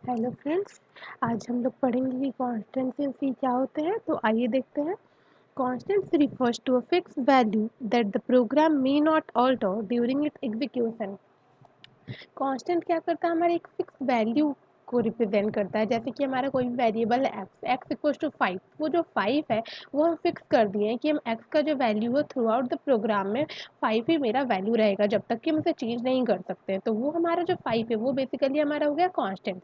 Hello friends. आज हम लोग पढ़ेंगे कि कॉन्स्टेंट्स इन सी क्या होते हैं। तो आइए देखते हैं। Constants refers to a fix value that the program may not alter during its execution. Constant क्या करता है, हमारे एक फिक्स वैल्यू को रिप्रेजेंट करता है। जैसे कि हमारा कोई भी वेरिएबल है एक्स इक्वल्स टू 5, वो जो 5 है वो हम फिक्स कर दिए हैं कि हम एक्स का जो वैल्यू है थ्रू आउट द प्रोग्राम में 5 ही मेरा वैल्यू रहेगा, जब तक कि हम उसे चेंज नहीं कर सकते। तो वो हमारा जो 5 है वो बेसिकली हमारा हो गया कॉन्स्टेंट।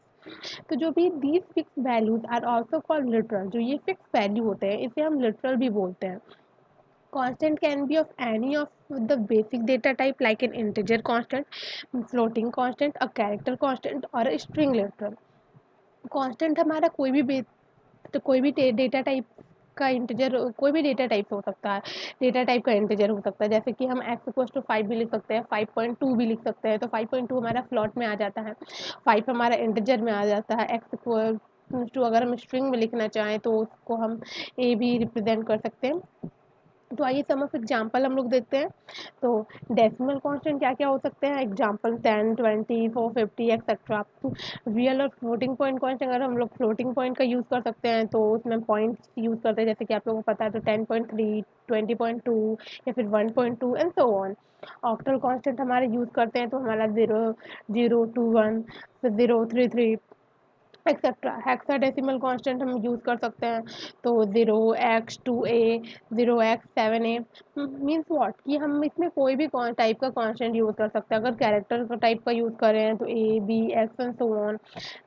तो जो भी these fix values are also called literal, जो ये फिक्स वैल्यू होते हैं इसे हम लिटरल भी बोलते हैं। Constant can be of any of the basic data type like an integer constant, floating constant, a character constant और a string literal. Constant हमारा तो कोई भी डेटा टाइप का इंटीजर, कोई भी डेटा टाइप हो सकता है। डेटा टाइप का इंटीजर हो सकता है, जैसे कि हम एक्स इक्वल टू 5 भी लिख सकते हैं, 5.2 भी लिख सकते हैं। तो 5.2 हमारा फ्लॉट में आ जाता है, 5 हमारा इंटीजर में आ जाता है। एक्स इक्वल टू अगर हम स्ट्रिंग में लिखना चाहें तो उसको हम ए भी रिप्रेजेंट कर सकते हैं। तो आइए सम ऑफ एग्जाम्पल हम लोग देखते हैं। तो डेसिमल कांस्टेंट क्या क्या हो सकते हैं, एग्जाम्पल 10, 20, 450 एक्सेट्रा। रियल और फ्लोटिंग पॉइंट कांस्टेंट, अगर हम लोग फ्लोटिंग पॉइंट का यूज़ कर सकते हैं तो उसमें पॉइंट्स यूज़ करते हैं, जैसे कि आप लोगों को पता है। तो 10.3, 20.2 या फिर 1.2 and so on. Octal constant हमारे यूज़ करते हैं तो हमारा 0, 0, 2, 1, फिर 0, 3, 3 एक्सेट्रा। हेक्साडेसिमल कांस्टेंट हम यूज़ कर सकते हैं तो 0x2a, 0x7a। मीन्स व्हाट कि हम इसमें कोई भी टाइप का कांस्टेंट यूज़ कर सकते हैं। अगर कैरेक्टर का टाइप का यूज़ कर रहे हैं तो A B X and so on.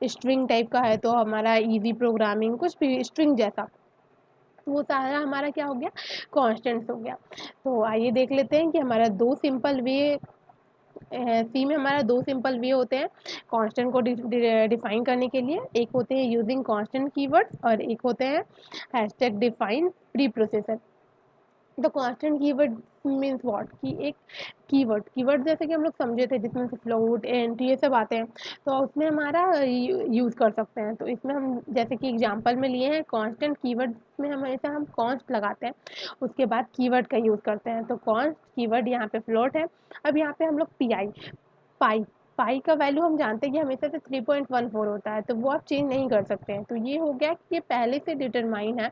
String type का है तो हमारा इजी प्रोग्रामिंग, कुछ भी स्ट्रिंग जैसा, वो सारा हमारा क्या हो गया, कॉन्स्टेंट्स हो गया। तो आइए देख लेते हैं कि हमारा दो सिंपल वे सी में हमारा दो सिंपल वे होते हैं कांस्टेंट को डिफाइन करने के लिए। एक होते हैं यूजिंग कांस्टेंट कीवर्ड्स और एक होते हैं hashtag define pre processor. The constant keyword means what कि एक कीवर्ड जैसे कि हम लोग समझे थे जिसमें से फ्लोट एंड ये सब आते हैं, तो उसमें हमारा यूज़ कर सकते हैं। तो इसमें हम जैसे कि एग्जांपल में लिए हैं कांस्टेंट कीवर्ड में हमेशा हम कॉन्स्ट लगाते हैं, उसके बाद कीवर्ड का यूज़ करते हैं। तो कॉन्स्ट कीवर्ड यहाँ पे फ्लोट है। अब यहाँ पे हम लोग पाई पाई का वैल्यू हम जानते हैं कि हमेशा से 3.14 होता है, तो वो आप चेंज नहीं कर सकते हैं। तो ये हो गया कि ये पहले से डिटरमाइन है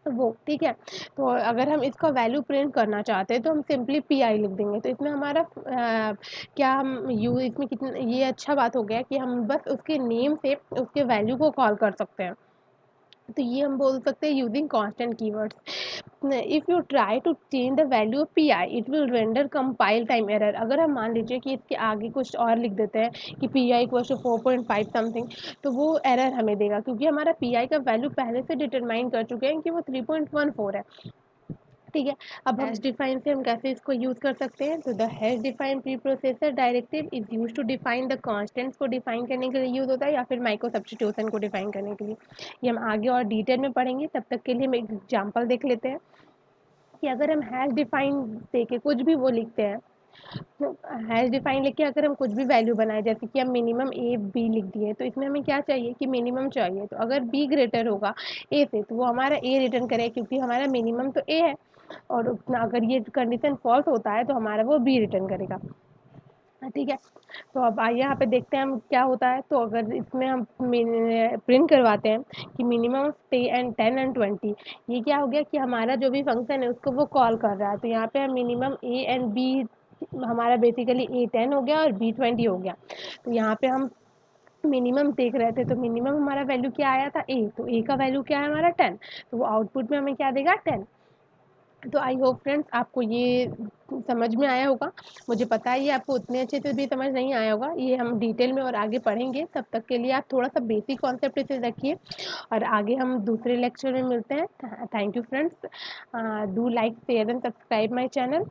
वो, ठीक है। तो अगर हम इसका वैल्यू प्रिंट करना चाहते हैं तो हम सिंपली पी आई लिख देंगे। तो इसमें हमारा क्या हम यू इसमें कितना ये अच्छा बात हो गया कि हम बस उसके नेम से उसके वैल्यू को कॉल कर सकते हैं। तो ये हम बोल सकते हैं using constant keywords. If you try to change the value of P I it will render compile time error. अगर हम मान लीजिए कि इसके आगे कुछ और लिख देते हैं कि P I equal to 4.5 something, तो वो एरर हमें देगा क्योंकि हमारा पी आई का वैल्यू पहले से डिटरमाइन कर चुके हैं कि वो 3.14 है, ठीक है। अब हैश डिफाइन से हम कैसे इसको यूज़ कर सकते हैं। तो the hash define preprocessor directive is use to define the constants को डिफाइन करने के लिए यूज़ होता है, या फिर माइक्रो सब्स्टिट्यूशन को डिफाइन करने के लिए। ये हम आगे और डिटेल में पढ़ेंगे, तब तक के लिए हम एक एग्जाम्पल देख लेते हैं कि अगर हम हैश डिफाइन दे के कुछ भी वो लिखते हैं, तो हैश डिफाइन लिख के अगर हम कुछ भी वैल्यू बनाए, जैसे कि हम मिनिमम ए बी लिख दिए, तो इसमें हमें क्या चाहिए कि मिनिमम चाहिए। तो अगर बी ग्रेटर होगा ए से तो वो हमारा ए रिटर्न करे, क्योंकि हमारा मिनिमम तो ए है। और उतना अगर ये कंडीशन फॉल्स होता है तो हमारा वो बी रिटर्न करेगा, ठीक है। तो अब आइए यहाँ पे देखते हैं हम क्या होता है। तो अगर इसमें हम प्रिंट करवाते हैं कि मिनिमम 10 एंड 20, ये क्या हो गया कि हमारा जो भी फंक्शन है उसको वो कॉल कर रहा है। तो यहाँ पे हम मिनिमम ए एंड बी, हमारा बेसिकली ए 10 हो गया और बी 20 हो गया। तो यहाँ पे हम मिनिमम देख रहे थे, तो मिनिमम हमारा वैल्यू क्या आया था ए, तो ए का वैल्यू क्या है हमारा 10, तो वो आउटपुट में हमें क्या देगा 10। तो आई होप फ्रेंड्स आपको ये समझ में आया होगा। मुझे पता है ये आपको उतने अच्छे से भी समझ नहीं आया होगा, ये हम डिटेल में और आगे पढ़ेंगे। तब तक के लिए आप थोड़ा सा बेसिक कॉन्सेप्ट इसे रखिए और आगे हम दूसरे लेक्चर में मिलते हैं। Thank you friends. Do like share and subscribe my channel.